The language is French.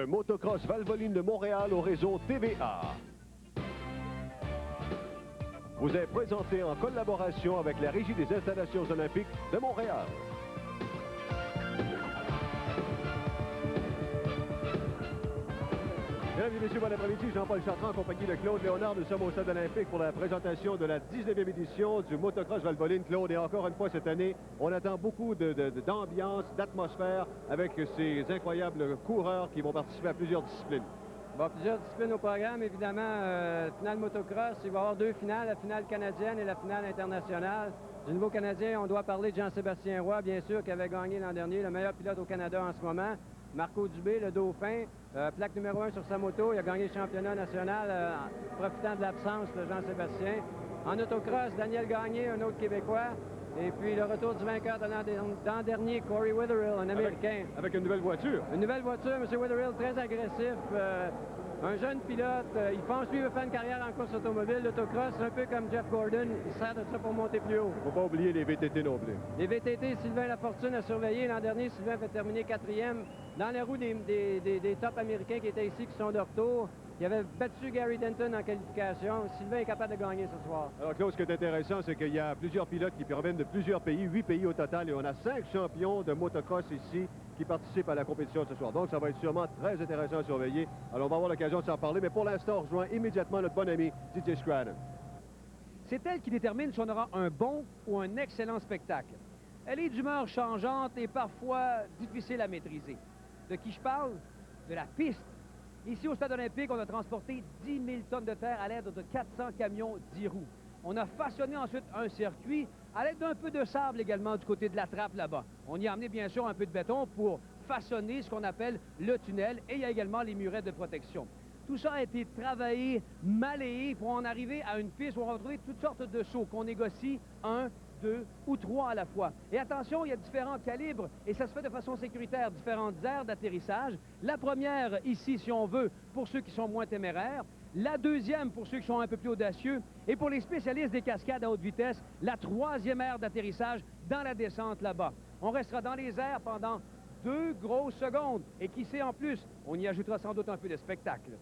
Motocross Valvoline de Montréal au réseau TVA vous est présenté en collaboration avec la Régie des installations olympiques de Montréal. Mesdames et messieurs, bon après-midi. Jean-Paul Chartrand en compagnie de Claude Léonard. Nous sommes au Stade olympique pour la présentation de la 19e édition du Motocross Valvoline. Claude, et encore une fois cette année, on attend beaucoup d'ambiance, d'atmosphère avec ces incroyables coureurs qui vont participer à plusieurs disciplines. Bon, plusieurs disciplines au programme, évidemment. Finale motocross, il va y avoir deux finales, la finale canadienne et la finale internationale. Du niveau canadien, on doit parler de Jean-Sébastien Roy, bien sûr, qui avait gagné l'an dernier, le meilleur pilote au Canada en ce moment. Marco Dubé, le Dauphin, plaque numéro 1 sur sa moto. Il a gagné le championnat national profitant de l'absence de Jean-Sébastien. En autocross, Daniel Gagné, un autre Québécois. Et puis le retour du vainqueur de l'an dernier, Corey Witherill, un Américain. Avec une nouvelle voiture. Une nouvelle voiture, M. Witherill, très agressif. Un jeune pilote, il pense lui veut faire une carrière en course automobile. L'autocross, un peu comme Jeff Gordon, il sert de ça pour monter plus haut. Il ne faut pas oublier les VTT non plus. Les VTT, Sylvain Lafortune a surveillé. L'an dernier, Sylvain avait terminé 4e dans les roues des tops américains qui étaient ici, qui sont de retour. Il avait battu Gary Denton en qualification. Sylvain est capable de gagner ce soir. Alors Claude, ce qui est intéressant, c'est qu'il y a plusieurs pilotes qui proviennent de plusieurs pays, 8 pays au total, et on a 5 champions de motocross ici qui participent à la compétition ce soir. Donc ça va être sûrement très intéressant à surveiller. Alors on va avoir l'occasion de s'en parler, mais pour l'instant, on rejoint immédiatement notre bon ami DJ Scranton. C'est elle qui détermine si on aura un bon ou un excellent spectacle. Elle est d'humeur changeante et parfois difficile à maîtriser. De qui je parle? De la piste. Ici, au Stade olympique, on a transporté 10 000 tonnes de terre à l'aide de 400 camions 10 roues. On a façonné ensuite un circuit à l'aide d'un peu de sable également du côté de la trappe là-bas. On y a amené bien sûr un peu de béton pour façonner ce qu'on appelle le tunnel, et il y a également les murets de protection. Tout ça a été travaillé, maléé pour en arriver à une piste où on va retrouver toutes sortes de sauts qu'on négocie 1, 2 ou 3 à la fois. Et attention, il y a différents calibres et ça se fait de façon sécuritaire, différentes aires d'atterrissage. La première ici, si on veut, pour ceux qui sont moins téméraires. La deuxième, pour ceux qui sont un peu plus audacieux. Et pour les spécialistes des cascades à haute vitesse, la troisième aire d'atterrissage dans la descente là-bas. On restera dans les airs pendant 2 grosses secondes. Et qui sait en plus, on y ajoutera sans doute un peu de spectacle.